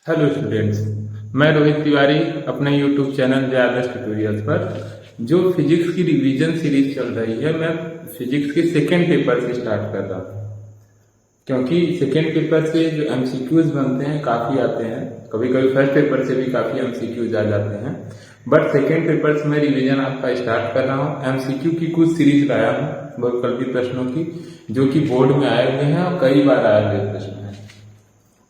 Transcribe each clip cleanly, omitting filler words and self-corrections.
Hello students, मैं रोहित तिवारी अपने YouTube channel जय आदर्श ट्यूटोरियल्स पर जो फिजिक्स की रिवीजन सीरीज चल रही है, मैं फिजिक्स के सेकेंड पेपर से स्टार्ट कर रहा हूँ। क्योंकि सेकेंड पेपर से जो एमसीक्यूज बनते हैं काफी आते हैं, कभी कभी फर्स्ट पेपर से भी काफी एमसीक्यूज आ जाते हैं, बट सेकेंड पेपर से मैं रिवीजन आपका स्टार्ट कर रहा हूँ। एमसीक्यू की कुछ सीरीज लाया हूँ बहुविकल्पी प्रश्नों की, जो कि बोर्ड में आए हुए हैं और कई बार आए हुए प्रश्न हैं।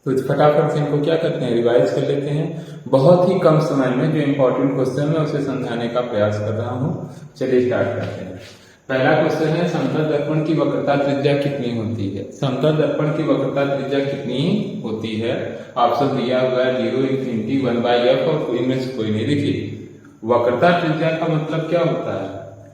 तो फटाफट से इनको क्या करते हैं, रिवाइज कर लेते हैं। बहुत ही कम समय में जो इम्पोर्टेंट क्वेश्चन है उसे समझाने का प्रयास कर रहा हूँ। चलिए स्टार्ट करते हैं। पहला क्वेश्चन है, समतल दर्पण की वक्रता त्रिज्या कितनी होती है? समतल दर्पण की वक्रता त्रिज्या कितनी होती है? ऑप्शन दिया हुआ है 0, ∞, 1/f और इनमें से कोई नहीं। देखिए, वक्रता त्रिज्या का मतलब क्या होता है?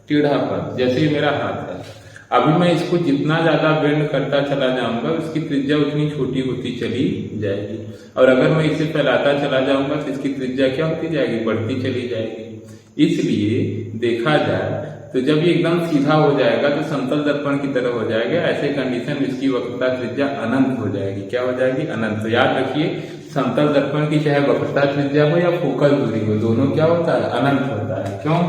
टेढ़ापन। जैसे ये मेरा हाथ है, अभी मैं इसको जितना ज्यादा बेंड करता चला जाऊंगा उसकी त्रिज्या उतनी छोटी होती चली जाएगी, और अगर मैं इसे फैलाता चला जाऊंगा तो इसकी त्रिज्या क्या होती जाएगी, बढ़ती चली जाएगी। इसलिए देखा जाए तो जब ये एकदम सीधा हो जाएगा तो समतल दर्पण की तरह हो जाएगा। ऐसे कंडीशन में इसकी वक्रता त्रिज्या अनंत हो जाएगी। क्या हो जाएगी? अनंत। तो याद रखिए, समतल दर्पण की चाहे वक्रता त्रिज्या हो या फोकल दूरी हो, दोनों क्या होता है? अनंत होता है। क्यों?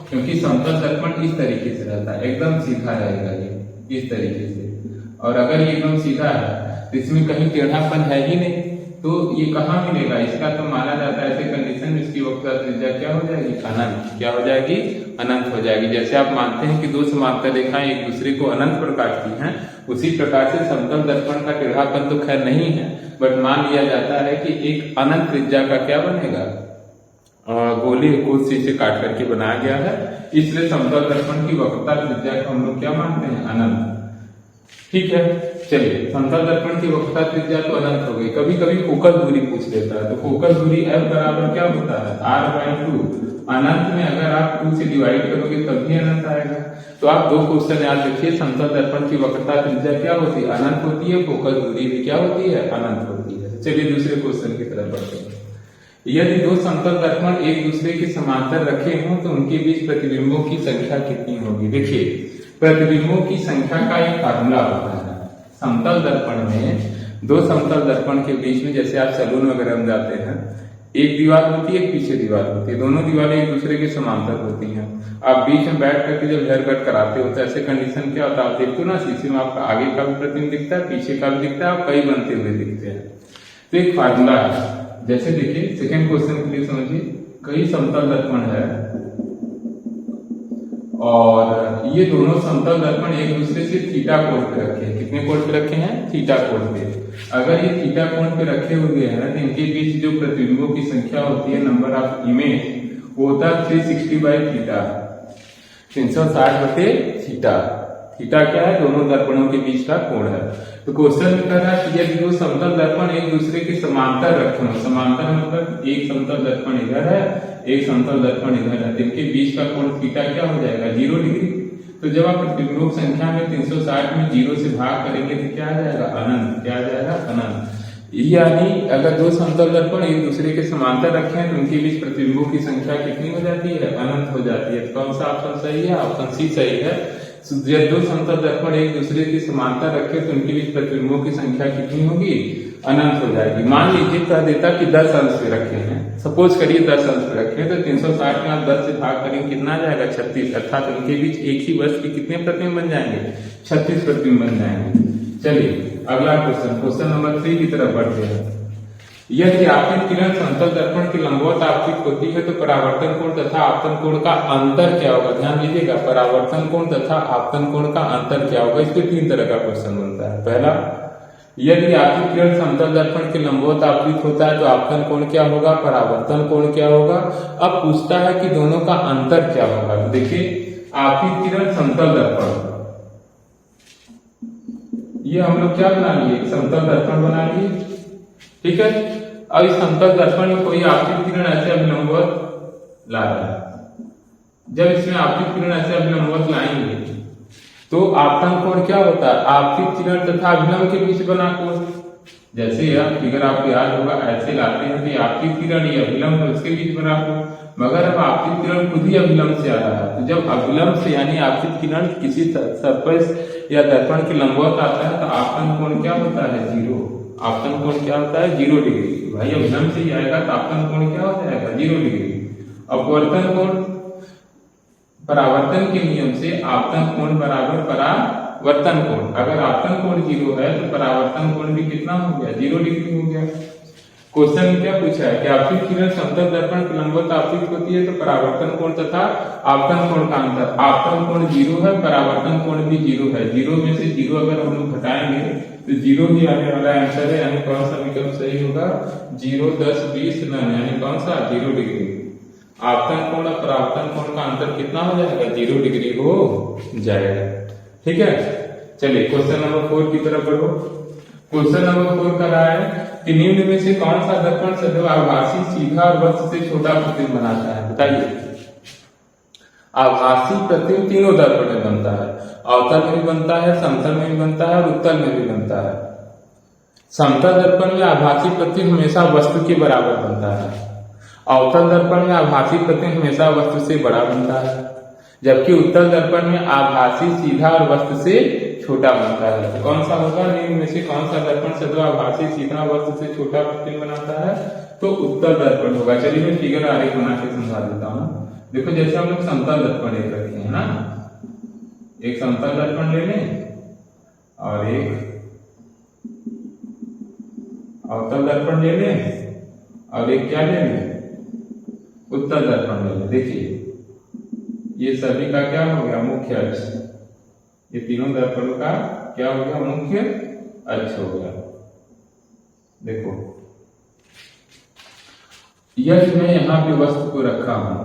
क्योंकि समतल दर्पण इस तरीके से रहता है, एकदम सीधा रहेगा ये इस तरीके से, और अगर ये एकदम सीधा है तो इसमें कहीं टेढ़ापन है ही नहीं, तो ये कहाँ मिलेगा? इसका तो माना जाता है ऐसे कंडीशन में इसकी वक्रता त्रिज्या क्या हो जाएगी? अनंत। क्या हो जाएगी? अनंत हो जाएगी। जैसे आप मानते हैं कि दो समांतर रेखाएं एक दूसरे को अनंत पर काटती हैं, उसी प्रकार से समतल दर्पण का टेढ़ापन तो खैर नहीं है, बट मान लिया जाता है कि एक अनंत त्रिज्या का क्या बनेगा, गोली को से काट करके बनाया गया है। इसलिए समतल दर्पण की वक्रता त्रिज्या को हम लोग क्या मानते हैं? अनंत। ठीक है, चलिए, समतल दर्पण की वक्रता त्रिज्या तो अनंत हो गई। कभी कभी फोकल दूरी पूछ लेता है, तो फोकल दूरी F बराबर क्या होता है? R/2। अनंत में अगर आप 2 से डिवाइड करोगे तब भी अनंत आएगा। तो आप दो क्वेश्चन याद रखिए, समतल दर्पण की वक्रता त्रिज्या क्या होती है? अनंत होती है। फोकल दूरी भी क्या होती है? अनंत होती है। चलिए दूसरे क्वेश्चन की तरफ बढ़ते हैं। यदि दो समतल दर्पण एक दूसरे के समांतर रखे हों तो उनके बीच प्रतिबिंबों की संख्या कितनी होगी? देखिए, प्रतिबिंबों की संख्या का एक फार्मूला होता है। समतल दर्पण में दो समतल दर्पण के बीच में, जैसे आप सैलून वगैरह में जाते हैं, एक दीवार होती है, एक पीछे दीवार होती है, दोनों दीवारें एक दूसरे के समांतर होती हैं। आप बीच में बैठ करके जब हेयर कट कराते हो तो ऐसे कंडीशन क्या होता है, आप देखते हो ना, शीशे में आपका आगे का भी प्रतिबिंब दिखता है, पीछे का भी दिखता है, आप कई बनते हुए दिखते हैं। तो एक फार्मूला है। जैसे देखिए, सेकेंड क्वेश्चन के लिए समझिए, कई समतल दर्पण है और ये दोनों समतल दर्पण एक दूसरे से थीटा कोण पे रखे हैं। कितने कोण पे रखे हैं? थीटा कोण पे। अगर ये थीटा कोण पे रखे हुए हैं तो इनके बीच जो प्रतिबिंबों की संख्या होती है, नंबर ऑफ इमेज, वो होता है 360/थीटा, 360/थीटा। थीटा क्या है? दोनों दर्पणों के बीच का कोण है। तो क्वेश्चन में कह रहा है कि यदि दो समतल दर्पण एक दूसरे के समांतर रखे हो, समांतर मतलब एक समतल दर्पण इधर है, एक समतल दर्पण इधर है, इनके बीच का कोण थीटा क्या हो जाएगा? 0 डिग्री। तो जब आप प्रतिबिंबों की संख्या में 360 में 0 से भाग करेंगे तो क्या आ जाएगा? अनंत। क्या आ जाएगा? अनंत। यानी अगर दो समतल दर्पण एक दूसरे के समांतर रखे हैं तो उनके बीच प्रतिबिंबों की संख्या कितनी हो जाती है? अनंत हो जाती है। कौन सा ऑप्शन सही है? ऑप्शन सी सही है। जब दो समतल दर्पण एक दूसरे के समांतर रखे तो उनके बीच प्रतिबिंबों की संख्या कितनी होगी? अनंत हो जाएगी। मान लीजिए कह देता कि 10 अंश पे रखे हैं, सपोज करिए 10 अंश पे रखे हैं, तो 360 में आप 10 से भाग करेंगे, कितना आ जाएगा? 36। अर्थात उनके बीच एक ही वर्ष के कितने प्रतिबिंब बन जाएंगे? 36 प्रतिबिंब बन जाएंगे। चलिए अगला क्वेश्चन, क्वेश्चन नंबर 3 की तरफ बढ़ते हैं। यदि आपतित किरण समतल दर्पण की लंबवत आपतित होती है तो परावर्तन कोण तथा आपतन कोण का अंतर क्या होगा? ध्यान दीजिएगा, परावर्तन कोण तथा आपतन कोण का अंतर क्या होगा? इस पे 3 तरह का क्वेश्चन बनता है। पहला, यदि आपतित किरण समतल दर्पण के लंबवत आपतित होता है तो आपतन कोण क्या होगा? परावर्तन कोण क्या होगा? अब पूछता है कि दोनों का अंतर क्या होगा। तो देखिए, आपतित किरण समतल दर्पण, ये हम लोग क्या बना लिए? समतल दर्पण बना लिए। ठीक है, अब इस समतल दर्पण में कोई आपतित किरण ऐसे अभिलंबवत ला रहा है। जब इसमें आपतित किरण ऐसे अभिलंबवत लाएंगे तो आपतन कोण क्या होता है? आपतित किरण तथा अभिलंब के बीच बना कोण। जैसे यह फिगर आपको याद होगा, ऐसे लाते हैं कि आपतित किरण ये अभिलंब है, उसके बीच बना कोण। मगर अब आपतित किरण खुद ही अभिलंब से आ रहा है, तो जब अभिलंब से यानी आपतित किरण किसी सरफेस या दर्पण के लंबवत आता है तो आपतन कोण क्या होता है? 0। आपतन कोण क्या होता है 0 डिग्री। भाई अब जम से ही आएगा तो आपतन कोण क्या हो जाएगा 0 डिग्री। अपवर्तन कोण, परावर्तन के नियम से आपतन कोण बराबर परावर्तन कोण। अगर आपतन कोण 0 है तो परावर्तन कोण भी कितना हो गया 0 डिग्री हो गया। क्वेश्चन में क्या पूछा है कि आपतित किरण समतल दर्पण के लंबवत आपतित होती है तो परावर्तन कोण तथा आपतन कोण का अंतर। आपतन कोण 0 है, परावर्तन कोण भी 0 है। 0 में से 0 अगर हम लोग घटाएंगे तो 0 ही आने वाला आंसर है। यानी कौन सा विकल्प सही होगा 0, 10, 20, 9, यानी कौन सा 0 डिग्री। आपतन कोण और परावर्तन कोण का अंतर कितना हो जाएगा 0 डिग्री हो जाएगा। ठीक है, चलिए क्वेश्चन नंबर 4 की तरफ बढ़ो। क्वेश्चन नंबर 4 कर रहा है कि निम्न में से कौन सा दर्पण सदैव आभासी सीधा और वस्तु से छोटा प्रतिबिंब बनाता है, बताइए। आभासी प्रतिबिंब तीनों दर्पण में बनता है, अवतल में भी बनता है, समतल में भी बनता है और उत्तल में भी बनता है। समतल दर्पण में आभासी प्रतिबिंब हमेशा वस्तु के बराबर बनता है, अवतल दर्पण में आभासी प्रतिबिंब हमेशा वस्तु से बड़ा बनता है, जबकि उत्तल दर्पण में आभासी सीधा और वस्तु से छोटा बनता है। कौन सा होगा निम्न में से कौन सा दर्पण सदैव आभासी सीधा वस्तु से छोटा प्रतिबिंब बनाता है, तो उत्तल दर्पण होगा। चलिए मैं फिगर आरेख बना के समझा देता हूँ। देखो जैसे हम लोग समतल दर्पण एक रखे हैं ना, एक समतल दर्पण ले लें और एक अवतल दर्पण ले लें और एक क्या ले लें उत्तल दर्पण ले लें। देखिए ये सभी का क्या हो गया मुख्य अक्ष, ये तीनों दर्पणों का क्या हो गया मुख्य अक्ष हो गया। देखो यह मैं यहाँ पे वस्तु को रखा हूं,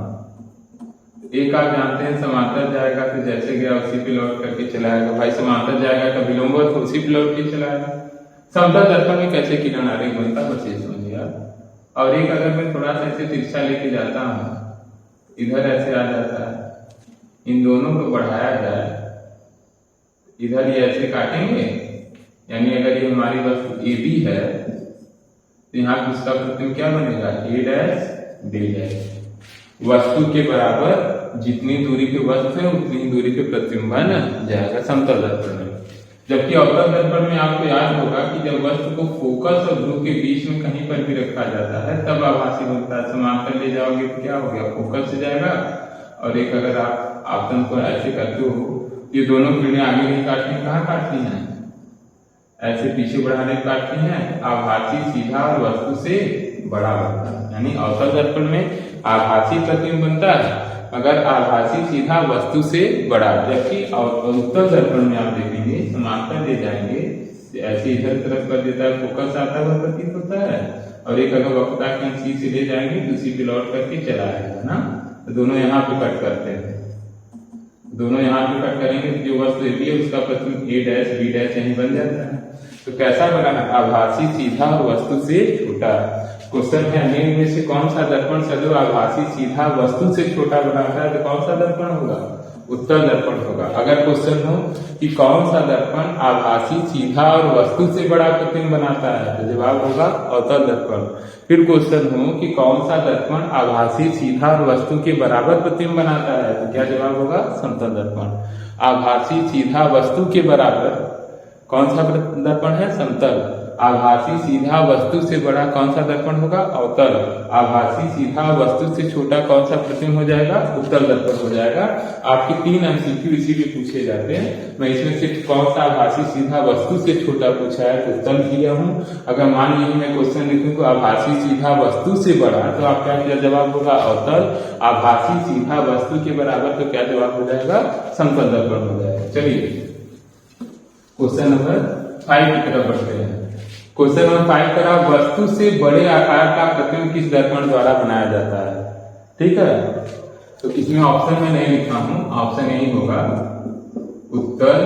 एक आप जानते हैं समांतर जाएगा तो जैसे गया उसी पे लौट करके चलाएगा। भाई समांतर जाएगा तो विलंबवत तो उसी पे लौट के चलाएगा। समतल दर्पण में कैसे किरण आरेख बनता है बस ये समझिए आप। और एक अगर मैं थोड़ा सा ऐसे तिरछा लेके जाता हूं, इधर ऐसे आ जाता है, इन दोनों को बढ़ाया जाए, इधर ये ऐसे काटेंगे, यानी अगर ये हमारी वस्तु ए बी है तो यहाँ इसका प्रतिबिंब क्या बनेगा ए डैश डी डैश। वस्तु के बराबर जितनी दूरी पे वस्तु है उतनी दूरी पे प्रतिबिंब बन जाएगा समतल दर्पण में। जबकि अवतल दर्पण में आपको याद होगा कि जब वस्तु को फोकस और ध्रुव के बीच में कहीं पर भी रखा जाता है तब आभासी बनता है। समांतर ले जाओगे तो क्या हो गया फोकस से जाएगा, और एक अगर आप आपतन को ऐसे करते हो ये दोनों किरणें आगे नहीं काटती, कहाँ काटती हैं ऐसे पीछे बढ़ाने काटती हैं। आभासी सीधा और वस्तु से बड़ा बनता है, यानी अवतल दर्पण में आभासी प्रतिबिंब बनता है अगर आभासी सीधा वस्तु से बड़ा, जबकि उत्तल दर्पण में आप देखेंगे समांतर ले जाएंगे ऐसे इधर तरफ कर देता है, फोकस आता हुआ प्रतीत होता है, और एक अगर वक्रता की सी से ले जाएंगे तो उसी पे लौट करके चलाएगा ना। तो दोनों यहाँ पे कट करते हैं, दोनों यहाँ पे कट करेंगे तो जो वस्तु ए बी है उसका प्रतिबिंब ए डैश बी डैश यही बन जाता है। तो कैसा बना आभासी सीधा और वस्तु से छोटा। क्वेश्चन है निम्न में से कौन सा दर्पण सदैव आभासी सीधा वस्तु से छोटा बनाता है, तो कौन सा दर्पण होगा उत्तल दर्पण होगा। अगर क्वेश्चन हो कि कौन सा दर्पण आभासी सीधा और वस्तु से बड़ा प्रतिबिंब बनाता है तो जवाब होगा अवतल दर्पण। फिर क्वेश्चन हो कि कौन सा दर्पण आभासी सीधा और वस्तु के बराबर प्रतिबिंब बनाता है तो क्या जवाब होगा समतल दर्पण। आभासी सीधा वस्तु के बराबर कौन सा दर्पण है समतल, आभासी सीधा वस्तु से बड़ा कौन सा दर्पण होगा अवतल, आभासी सीधा वस्तु से छोटा कौन सा प्रतिबिंब हो जाएगा उत्तल दर्पण हो जाएगा। आपके 3 एमसीक्यू इसीलिए पूछे जाते हैं। मैं इसमें सिर्फ कौन सा आभासी सीधा वस्तु से छोटा पूछा है तो उत्तल किया हूँ। अगर मान लीजिए मैं क्वेश्चन लिखूं को आभासी सीधा वस्तु से बड़ा तो आपका क्या जवाब होगा अवतल, आभासी सीधा वस्तु के बराबर तो क्या जवाब हो जाएगा समतल दर्पण हो जाएगा। चलिए क्वेश्चन नंबर 5 की तरफ बढ़ते हैं। क्वेश्चन नंबर 5 करा वस्तु से बड़े आकार का प्रतिबिंब किस दर्पण द्वारा बनाया जाता है। ठीक है, तो इसमें ऑप्शन में नहीं लिखा हूं, ऑप्शन यही होगा उत्तल,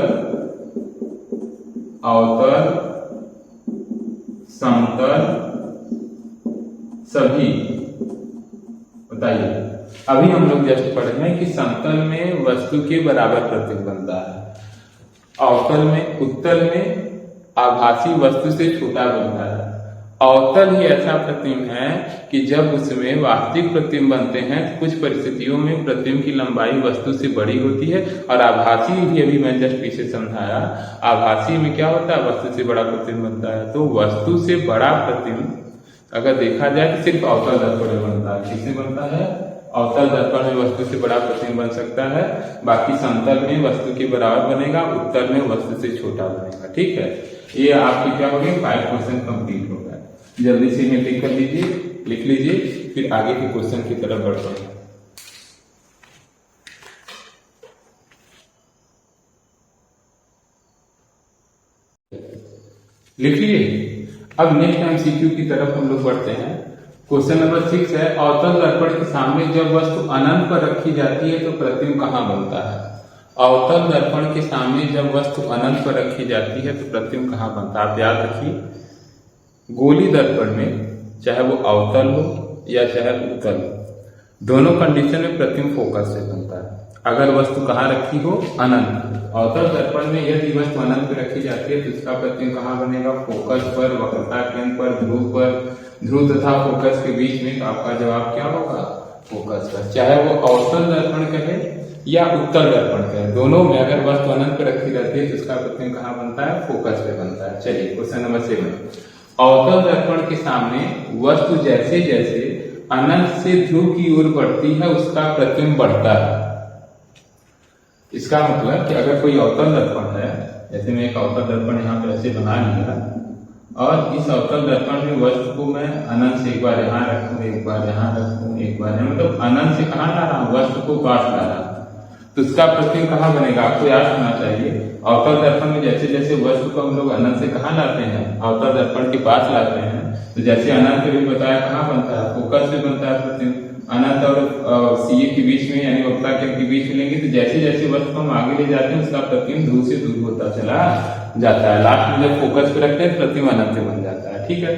अवतल, समतल, सभी। बताइए अभी हम लोग जस्ट पढ़े हैं कि समतल में वस्तु के बराबर प्रतिबिंब बनता है, अवतल में उत्तल में आभासी वस्तु से छोटा बनता है, अवतल ही ऐसा प्रतिबिंब है कि जब उसमें वास्तविक प्रतिबिंब बनते हैं तो कुछ परिस्थितियों में प्रतिबिंब की लंबाई वस्तु से बड़ी होती है, और आभासी भी अभी मैं जस्ट पीछे समझाया, आभासी में क्या होता है, वस्तु से बड़ा प्रतिबिंब बनता है। तो वस्तु से बड़ा प्रतिबिंब अगर देखा जाए तो सिर्फ अवतल दर्पण में बनता है। किससे बनता है? अवतल दर्पण में वस्तु से बड़ा प्रतिबिंब बन सकता है, बाकी समतल में वस्तु के बराबर बनेगा, उत्तल में वस्तु से छोटा बनेगा। ठीक है, ये आपकी क्या हो गई, 5 क्वेश्चन कंप्लीट हो गया। जल्दी से इन्हें टिक कर लीजिए, लिख लीजिए, फिर आगे के क्वेश्चन की तरफ बढ़ते हैं। लिख लिए। अब नेक्स्ट एमसीक्यू की तरफ हम लोग बढ़ते हैं। क्वेश्चन नंबर 6 है, अवतल दर्पण के सामने जब वस्तु अनंत पर रखी जाती है तो प्रतिबिंब कहाँ बनता है? अवतल दर्पण के सामने जब वस्तु अनंत पर रखी जाती है तो प्रतिबिंब कहाँ बनता है? आप याद रखिए, गोली दर्पण में चाहे वो अवतल हो या चाहे उत्तल, दोनों कंडीशन में प्रतिबिंब फोकस से बनता है। अगर वस्तु कहाँ रखी हो? अनंत। अवतल दर्पण में यदि वस्तु अनंत पर रखी जाती है तो इसका प्रतिबिंब कहाँ बनेगा? फोकस पर, वक्रता केंद्र पर, ध्रुव पर, ध्रुव तथा फोकस के बीच में। तो आपका जवाब क्या होगा? फोकस पर। चाहे वो अवतल दर्पण कहे या उत्तल दर्पण कहे, दोनों में अगर वस्तु अनंत पर रखी जाती है तो इसका प्रतिबिंब कहाँ बनता है? फोकस पे बनता है। चलिए क्वेश्चन नंबर 7, अवतल दर्पण के सामने वस्तु जैसे जैसे अनंत से ध्रुव की ओर बढ़ती है उसका प्रतिबिंब बढ़ता है। इसका मतलब कि अगर कोई अवतल दर्पण है, जैसे मैं एक अवतल दर्पण यहाँ पे ऐसे बना लिया, और इस अवतल दर्पण में वस्तु को मैं अनंत से एक बार यहाँ रखूं, एक बार यहाँ रखूं, एक बार यहाँ, मतलब अनंत से कहाँ ला रहा हूँ? वस्तु को पास ला रहा हूं, तो इसका प्रतिबिंब कहाँ बनेगा? आपको याद होना चाहिए, अवतल दर्पण में जैसे जैसे वस्तु को हम लोग अनंत से कहाँ लाते हैं? अवतल दर्पण के पास लाते हैं। तो जैसे अनंत भी बताया कहाँ बनता है? फोकस से बनता है प्रतिबिंब। अनंत और सीए के बीच में यानी वक्रता केंद्र के बीच में लेंगे तो जैसे जैसे वस्तु को हम आगे ले जाते हैं उसका प्रतिबिंब ध्रुव से दूर होता चला जाता है। लास्ट में जब फोकस पे रखते हैं प्रतिबिंब अनंत बन जाता है। ठीक है,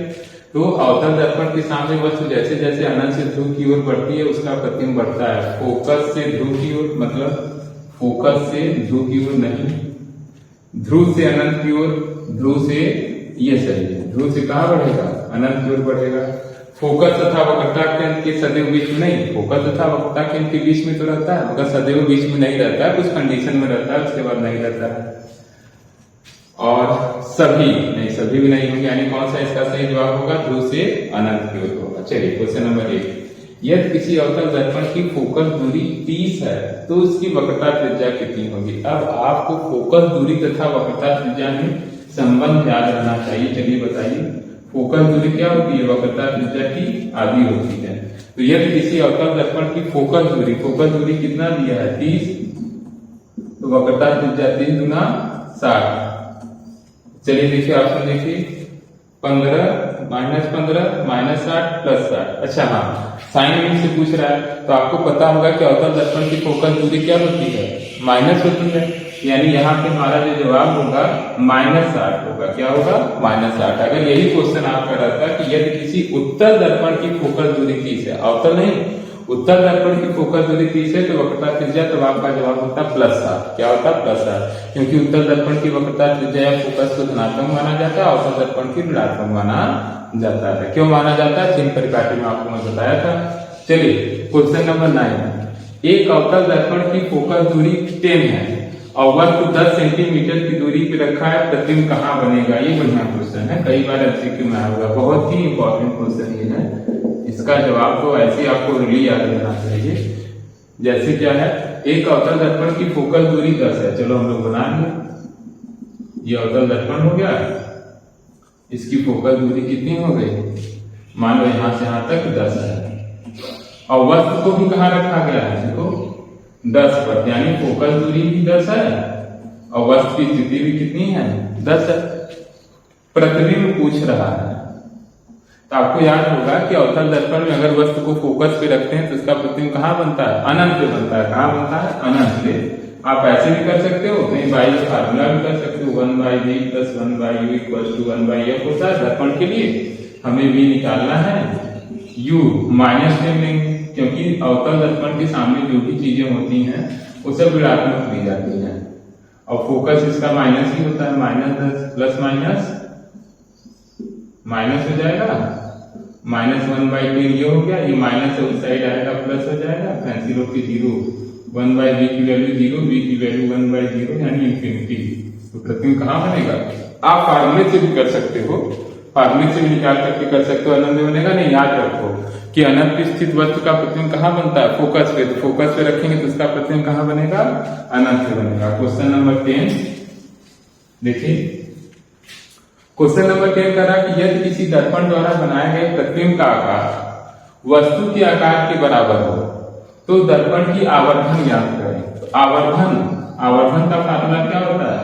तो अवतल दर्पण के सामने वस्तु जैसे जैसे अनंत से ध्रुव की ओर बढ़ती है उसका प्रतिबिंब बढ़ता है। फोकस से ध्रुव की ओर, मतलब फोकस से ध्रुव की ओर नहीं, ध्रुव से अनंत की ओर, ध्रुव से, ये सही है, ध्रुव से कहाँ बढ़ेगा? अनंत की ओर बढ़ेगा। फोकस तथा वक्रता केंद्र के सदैव बीच में नहीं, फोकस तथा वक्रता केंद्र के बीच में तो रहता है मगर सदैव बीच में नहीं रहता है, कुछ कंडीशन में रहता है, उसके बाद नहीं रहता है। और सभी नहीं, सभी भी नहीं होंगे, यानी कौन सा इसका सही जवाब होगा? ध्रुव से अनंत की ओर होगा। चलिए क्वेश्चन नंबर 8, यदि किसी अवतल दर्पण की फोकस दूरी 30 है तो उसकी वक्रता त्रिज्या कितनी होगी? अब आपको फोकस दूरी तथा वक्रता त्रिज्या में संबंध याद रहना चाहिए। चलिए बताइए, फोकस दूरी क्या होती है? वक्रता त्रिज्या की आधी होती है। तो यदि किसी अवतल दर्पण की फोकस दूरी कितना दिया है? 30, तो वक्रता त्रिज्या 3 गुना 60। चलिए देखिए ऑप्शन देखिए, 15 -15 -60 +60। अच्छा हाँ, साइन यूनिट से पूछ रहा है तो आपको पता होगा कि अवतल दर्पण की फोकस दूरी क्या होती है? माइनस होती है, यानी यहाँ पे हमारा जो जवाब होगा -60 होगा। क्या होगा? -60। अगर यही क्वेश्चन आपका रहता कि यदि किसी उत्तल दर्पण की फोकस दूरी 30 है, अवतल नहीं, उत्तल दर्पण की फोकस दूरी 30 है तो वक्रता त्रिज्या, तो आपका जवाब होता +60। क्या होता? +60, क्योंकि उत्तल दर्पण की वक्रता त्रिज्या या फोकस को धनात्मक माना जाता है, अवतल दर्पण की ऋणात्मक माना जाता है। क्यों माना जाता है? चिन्ह परिपाटी में आपको मैं बताया था। चलिए क्वेश्चन नंबर 9, एक अवतल दर्पण की फोकस दूरी 10 है और वस्तु 10 सेंटीमीटर की दूरी पे रखा है, प्रतिबिंब कहाँ बनेगा? ये बढ़िया क्वेश्चन है, कई बार एमसीक्यू में आएगा, बहुत ही इंपॉर्टेंट क्वेश्चन ये है। इसका जवाब तो ऐसे आपको रिली याद रहना चाहिए। जैसे क्या है, एक अवतल दर्पण की फोकस दूरी 10 है, चलो हम लोग बना लें। ये अवतल दर्पण हो गया, इसकी फोकस दूरी कितनी हो गई? मान लो यहां से यहां तक 10 है, और वस्तु को भी कहाँ रखा गया है? देखो 10 पर, यानी फोकस दूरी भी 10 है और वस्तु की स्थिति भी कितनी है? 10 है। प्रतिबिंब पूछ रहा है तो आपको याद होगा कि अवतल दर्पण में अगर वस्तु को फोकस पे रखते हैं तो इसका प्रतिबिंब कहाँ बनता है? अनंत पे बनता है। कहाँ बनता है? अनंत पे। आप ऐसे भी कर सकते हो, नहीं बाई फार्मूला भी कर सकते हो, 1/v + 1/u = 1/f होता है। दर्पण के लिए हमें v निकालना है, u -10 लेंगे, क्योंकि अवतल दर्पण के सामने जो भी चीजें होती हैं वो सब ऋणात्मक ली जाती हैं और फोकस इसका माइनस ही होता है, -10 ± माइनस हो जाएगा, -1/2 ये हो गया, ये माइनस उस साइड आएगा प्लस हो जाएगा, कैंसिल होकर 0, 1/v की वैल्यू 0, v की वैल्यू 1/0 यानी इंफिनिटी। तो प्रतिबिंब कहाँ बनेगा? आप फार्मूले से भी कर सकते हो, फार्मूले से भी निकाल करके कर सकते हो, अनंत में बनेगा नहीं। याद रखो कि अनंत स्थित वस्तु का प्रतिबिंब कहाँ बनता है? फोकस पे। तो फोकस पे रखेंगे तो उसका प्रतिबिंब कहाँ बनेगा? अनंत में बनेगा। क्वेश्चन नंबर 10 देखिए, क्वेश्चन नंबर 10 कह रहा कि यदि किसी दर्पण द्वारा बनाए गए प्रतिबिंब का आकार वस्तु के आकार के बराबर हो तो दर्पण की आवर्धन ज्ञात करें। तो आवर्धन का फार्मूला क्या होता है?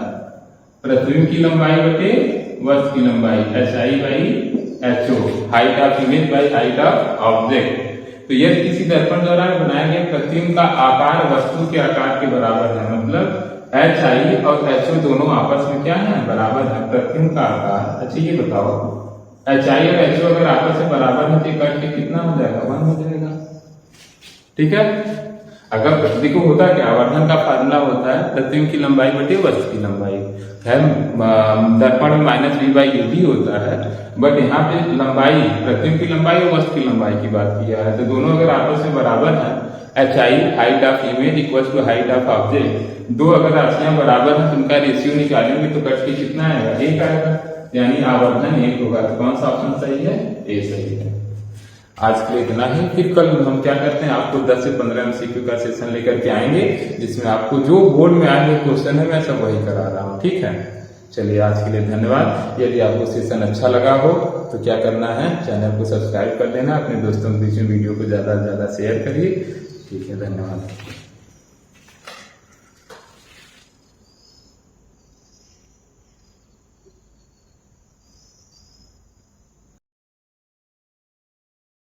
प्रतिबिंब की लंबाई बटे वस्तु की लंबाई, HI/HO, height of image by height of object. तो यदि किसी दर्पण द्वारा बनाए गए प्रतिबिंब का आकार वस्तु के आकार के बराबर है, मतलब HI और HO दोनों आपस में क्या है? बराबर है। प्रतिबिंब का आकार, अच्छा ये बताओ, HI और HO अगर आपस में बराबर है तो कट के कितना हो जाएगा? 1 हो जाएगा। ठीक है, अगर देखो होता क्या, आवर्धन का फार्मूला होता है प्रतिबिंब की लंबाई बटे वस्तु की लंबाई है। दर्पण में -v/u भी होता है, बट यहाँ पे लंबाई, प्रतिबिंब की लंबाई और वस्तु की लंबाई की बात किया है। तो दोनों अगर आपस में बराबर है, HI height of image equal to height of object, दो अगर राशियां बराबर है तो उनका रेशियो निकालेंगे तो कट के कितना आएगा? 1 आएगा, यानी आवर्धन 1 होगा। तो कौन सा ऑप्शन सही है? ए सही है। आज के लिए इतना ही, फिर कल हम क्या करते हैं, आपको 10 से 15 MCQ का सेशन लेकर के आएंगे जिसमें आपको जो बोर्ड में आएंगे क्वेश्चन है मैं सब वही करा रहा हूँ। ठीक है, चलिए आज के लिए धन्यवाद। यदि आपको सेशन अच्छा लगा हो तो क्या करना है, चैनल को सब्सक्राइब कर लेना, अपने दोस्तों के बीच में वीडियो को ज्यादा से ज्यादा शेयर करिए। ठीक है, धन्यवाद।